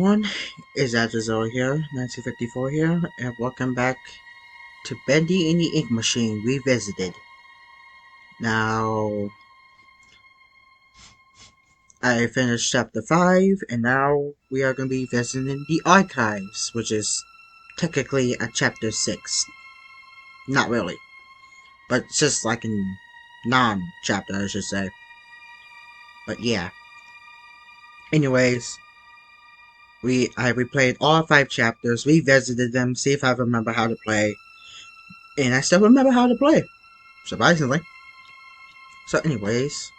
everyone, is Azrael here, 1954 here, and welcome back to Bendy and the Ink Machine Revisited. Now, I finished chapter 5, and now we are going to be visiting the archives, which is technically a chapter 6. Not really, but it's just like a non-chapter, I should say. But yeah. Anyways, I replayed all 5 chapters, revisited them, see if I remember how to play. And I still remember how to play, surprisingly. So anyways,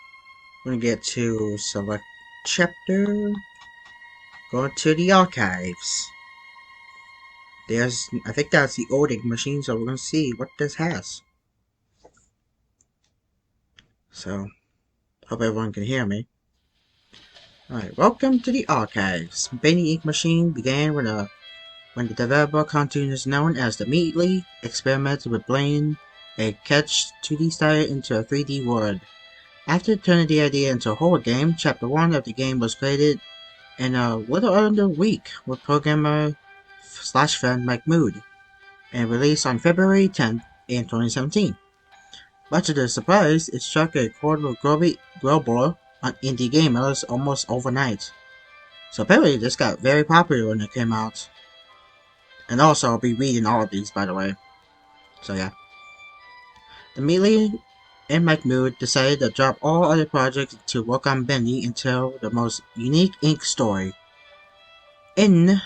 we're gonna get to select chapter, go to the archives. I think that's the old ink machine, so we're gonna see what this has. So, hope everyone can hear me. Alright, welcome to the archives. Bendy Ink Machine began when the developer cartoonist known as the Meatley experimented with blending a catch 2D style into a 3D world. After turning the idea into a horror game, Chapter 1 of the game was created in a little under a week with programmer/friend Mike Mood, and released on February 10th in 2017. Much to their surprise, it struck a chord with global on indie gamers almost overnight. So apparently this got very popular when it came out. And also, I'll be reading all of these, by the way. So yeah. The Meatley and Mike Mood decided to drop all other projects to work on Bendy and tell the most unique ink story. Don't know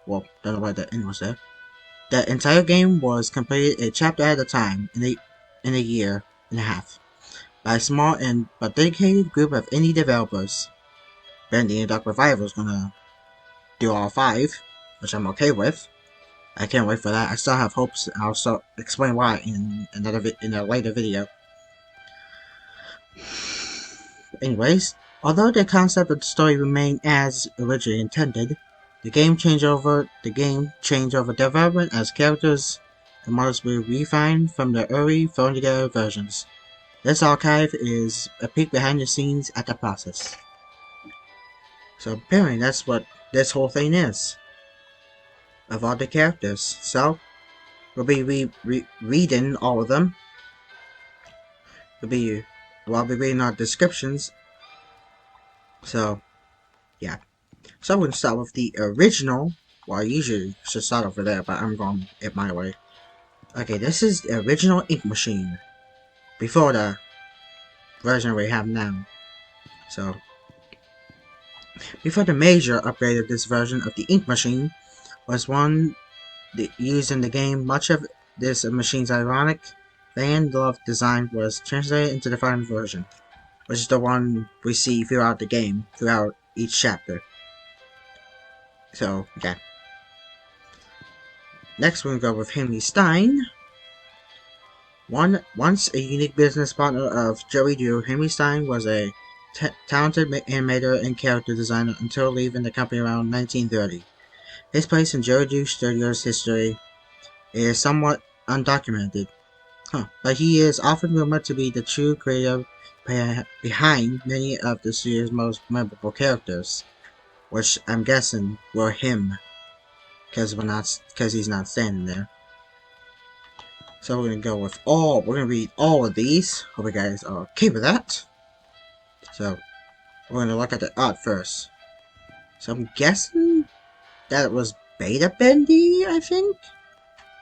why the N was there. The entire game was completed a chapter at a time in a year and a half by a small but dedicated group of indie developers. Bendy and Dark Revival is gonna do all 5, which I'm okay with. I can't wait for that. I still have hopes. I'll explain why in a later video. Anyways, although the concept of the story remained as originally intended, the game changed over development as characters and models were refined from the early thrown together versions. This archive is a peek behind the scenes at the process. So apparently that's what this whole thing is. Of all the characters. So, we'll be reading all of them. I'll be reading our descriptions. So, yeah. So we're going to start with the original. Well, I usually should start over there, but I'm going it my way. Okay, this is the original ink machine. Before the version we have now. So, before the major upgrade of this version of the ink machine was one used in the game, much of this machine's ironic, fan-loved design was translated into the final version, which is the one we see throughout the game, throughout each chapter. So, yeah. Next, we're going to go with Henry Stein. Once a unique business partner of Joey Drew, Henry Stein was a talented animator and character designer until leaving the company around 1930. His place in Joey Drew Studios' history is somewhat undocumented, but he is often rumored to be the true creator behind many of the studio's most memorable characters, which I'm guessing were him, because he's not standing there. So we're gonna read all of these. Hope you guys are okay with that. So we're gonna look at the art first. So I'm guessing that it was Beta Bendy, I think?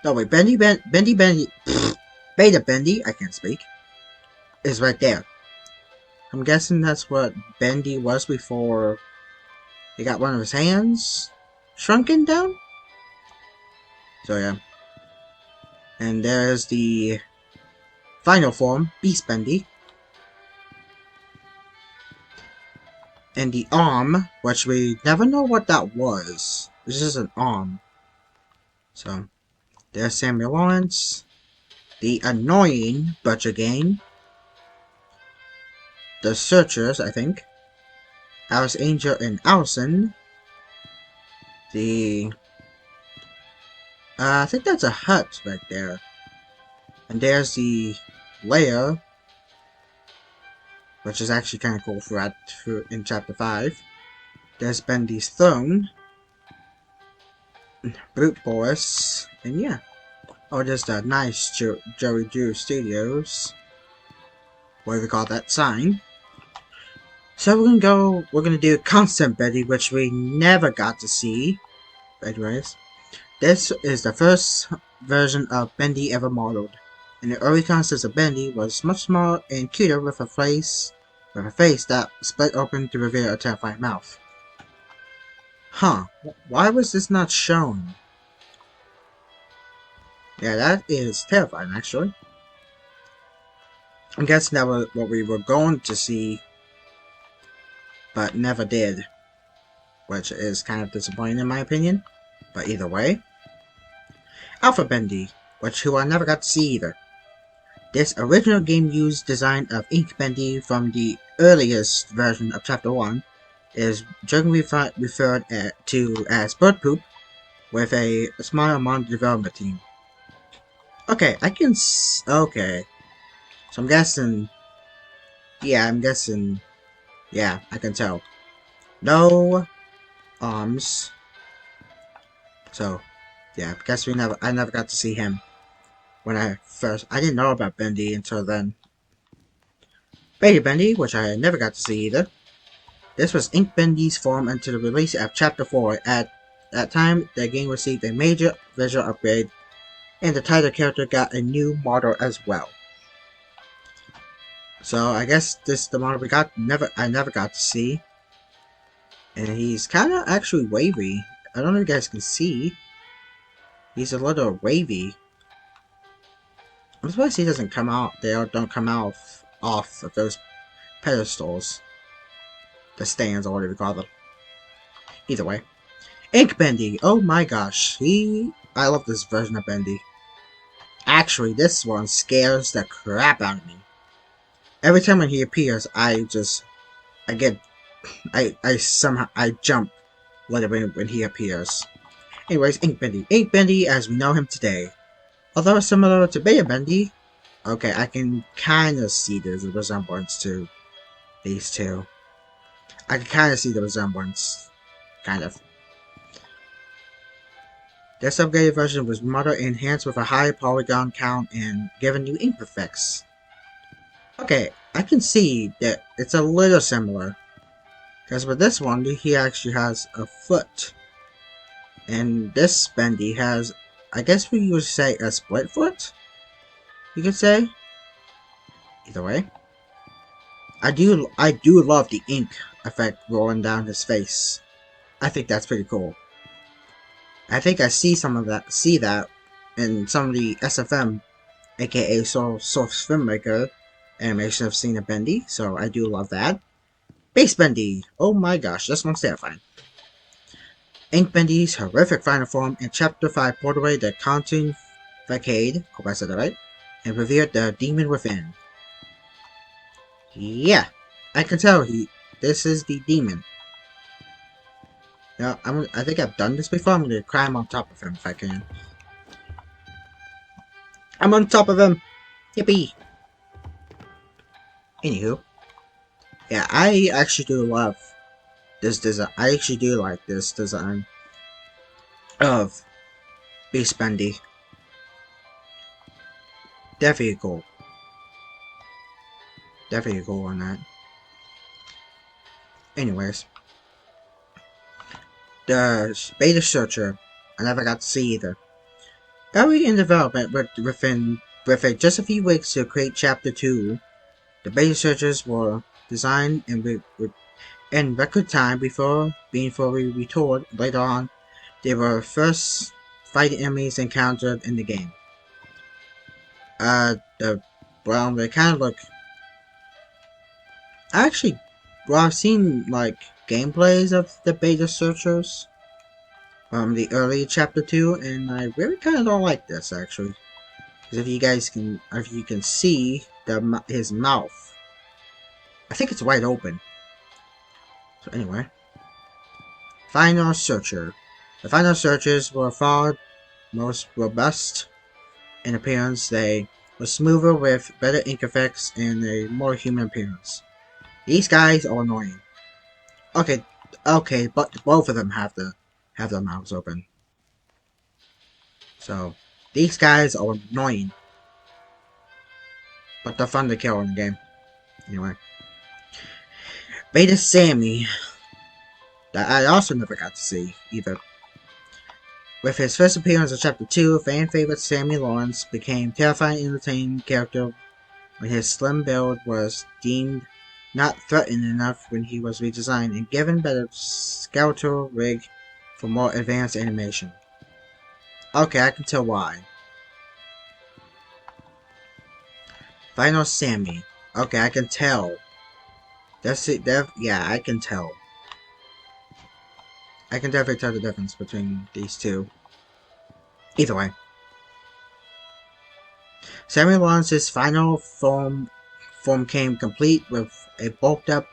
No, wait, Bendy, Beta Bendy, I can't speak, is right there. I'm guessing that's what Bendy was before he got one of his hands shrunken down? So yeah. And there's the final form, Beast Bendy. And the arm, which we never know what that was. This is an arm. So, there's Samuel Lawrence. The annoying Butcher Gang. The Searchers, I think. Alice Angel and Allison. I think that's a hut right there. And there's the lair, which is actually kind of cool in chapter 5. There's Bendy's throne. Brute Boys, and yeah. Oh, just a nice Joey Drew Studios. What do we call that sign? So we're gonna do Constant Bendy, which we never got to see. Anyways, this is the first version of Bendy ever modeled. And the early concept of Bendy was much smaller and cuter with a face that split open to reveal a terrifying mouth. Huh, why was this not shown? Yeah, that is terrifying actually. I'm guessing that was what we were going to see, but never did. Which is kind of disappointing in my opinion. But either way. Alpha Bendy, who I never got to see either. This original game used design of Ink Bendy from the earliest version of Chapter 1 is jokingly referred to as Bird Poop with a smaller mod development team. Okay, okay. So I'm guessing... Yeah, I can tell. No arms. So, yeah, I guess I never got to see him. I didn't know about Bendy until then. Baby Bendy, which I never got to see either. This was Ink Bendy's form until the release of Chapter 4. At that time, the game received a major visual upgrade, and the title character got a new model as well. So I guess this is the model I never got to see. And he's kind of actually wavy. I don't know if you guys can see. He's a little wavy. I'm surprised he doesn't come out. They don't come out off of those pedestals. The stands, or whatever you call them. Either way. Ink Bendy! Oh my gosh. I love this version of Bendy. Actually, this one scares the crap out of me. Every time when he appears, I jump a little bit when he appears. Anyways, Ink Bendy. Ink Bendy as we know him today. Although similar to Beta Bendy, okay, I can kind of see the resemblance to these two. I can kind of see the resemblance. Kind of. This upgraded version was modeled enhanced with a high polygon count and given new ink effects. Okay, I can see that it's a little similar. Because with this one, he actually has a foot. And this Bendy has, I guess we would say, a split foot? You could say? Either way. I do love the ink effect rolling down his face. I think that's pretty cool. I think I see that in some of the SFM, aka Source Filmmaker animation I've seen of Bendy, so I do love that. Base Bendy! Oh my gosh, this one's terrifying. Ink Bendy's horrific final form in Chapter 5 pulled away the cartoon facade, hope I said that right, and revealed the demon within. Yeah, I can tell this is the demon. Now, I think I've done this before. I'm gonna climb on top of him if I can. I'm on top of him! Yippee! Anywho. Yeah, I actually do love this design. I actually do like this design of Beast Bendy. Definitely cool. Definitely cool on that. Anyways. The Beta Searcher, I never got to see either. Early in development, within just a few weeks to create Chapter 2, the Beta Searchers were designed in record time before being fully retooled. Later on, they were first fighting enemies encountered in the game. They kind of look... Actually, I've seen, like, gameplays of the Beta Searchers from the early Chapter 2, and I really kind of don't like this, actually. Because if you can see his mouth, I think it's wide open. So anyway. Final Searcher. The Final Searchers were far most robust in appearance. They were smoother with better ink effects and a more human appearance. These guys are annoying. Okay, but both of them have their mouths open. So, these guys are annoying. But they're fun to kill in the game. Anyway. Beta Sammy. That I also never got to see, either. With his first appearance in Chapter 2, fan favorite Sammy Lawrence became terrifying entertaining character when his slim build was deemed not threatening enough when he was redesigned and given better skeletal rig for more advanced animation. Okay, I can tell why. Final Sammy. Okay, I can tell. That's it. Yeah, I can tell. I can definitely tell the difference between these two. Either way. Sammy Lawrence's final form came complete with a bulked up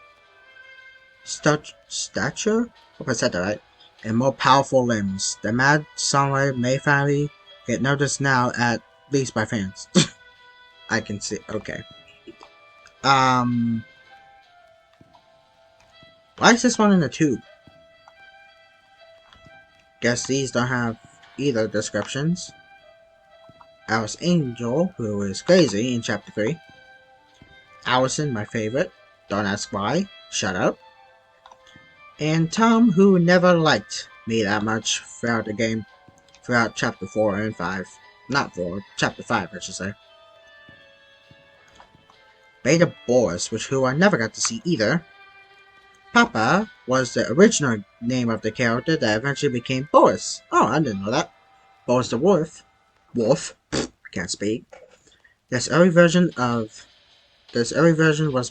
stature? Hope I said that right. And more powerful limbs. The mad songwriter may finally get noticed now, at least by fans. I can see. Okay. Why is this one in a tube? Guess these don't have either descriptions. Alice Angel, who is crazy in Chapter 3. Allison, my favorite. Don't ask why. Shut up. And Tom, who never liked me that much throughout the game. Throughout Chapter 4 and 5. Not 4. Chapter 5, I should say. Beta Boris, who I never got to see either. Papa was the original name of the character that eventually became Boris. Oh, I didn't know that. Boris the Wolf. I can't speak. This early version was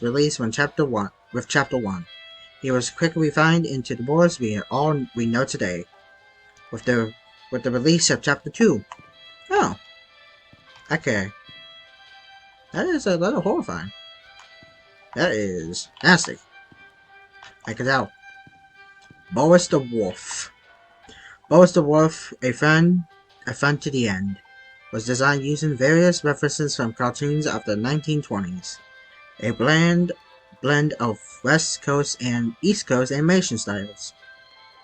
released when Chapter 1. He was quickly refined into the Boris we know today. With the release of Chapter 2. Oh. Okay. That is a little horrifying. That is nasty. I can tell. Boris the Wolf. Boris the Wolf, a friend to the end, was designed using various references from cartoons of the 1920s. A blend of West Coast and East Coast animation styles.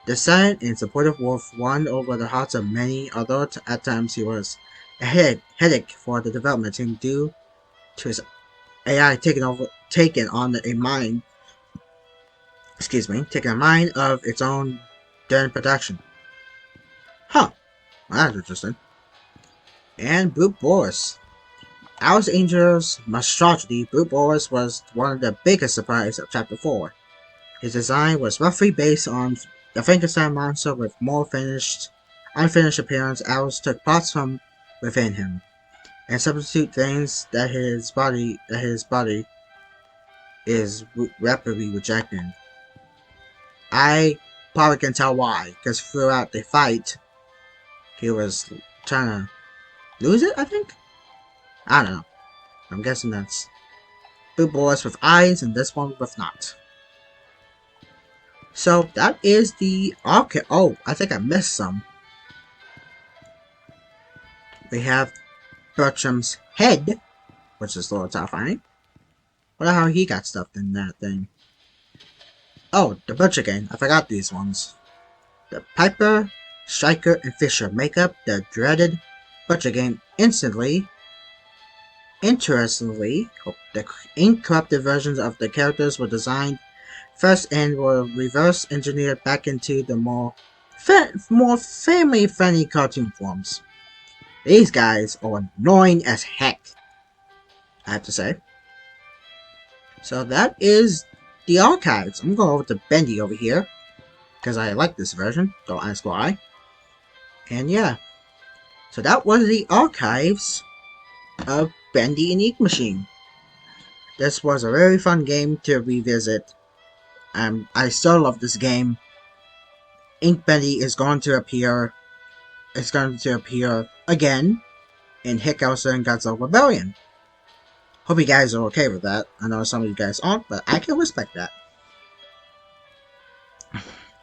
The silent and supportive Wolf won over the hearts of many, although at times he was a headache for the development team due to his AI taking on a mind of its own during production. Huh. Well, that's interesting. And Brute Boris. Alice Angel's monstrosity, Brute Boris was one of the biggest surprises of Chapter 4. His design was roughly based on the Frankenstein monster with more unfinished appearance. Alice took parts from within him and substitute things that his body is rapidly rejecting. I probably can tell why, because throughout the fight, he was trying to lose it, I think? I don't know. I'm guessing that's Brute Boris with eyes and this one with not. So that is the arcade. Oh, I think I missed some. We have Bertram's head, which is a little terrifying. Wonder how he got stuffed in that thing. Oh, the Butcher Gang. I forgot these ones. The Piper, Striker, and Fisher make up the dreaded Butcher Gang instantly. Interestingly, the incorrupted versions of the characters were designed first and were reverse engineered back into the more family-friendly cartoon forms. These guys are annoying as heck, I have to say. So that is the archives. I'm going over to Bendy over here, because I like this version. Don't ask why. And yeah. So that was the archives of Bendy and Ink Machine. This was a very fun game to revisit. I still love this game. Ink Bendy is going to appear. It's going to appear again in Hickelson and Godzilla Rebellion. Hope you guys are okay with that. I know some of you guys aren't, but I can respect that.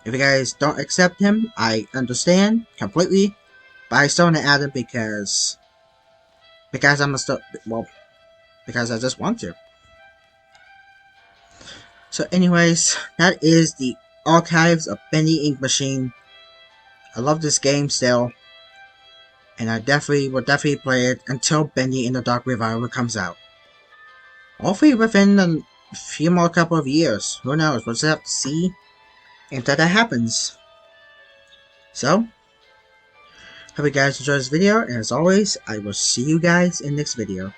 If you guys don't accept him, I understand completely. But I still want to add him because because I just want to. So anyways, that is the archives of Bendy Ink Machine. I love this game still. and I will definitely play it until Bendy in the Dark Revival comes out. Hopefully within a few more couple of years. Who knows? We'll just have to see if that happens. So, hope you guys enjoyed this video, and as always, I will see you guys in the next video.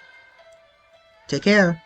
Take care.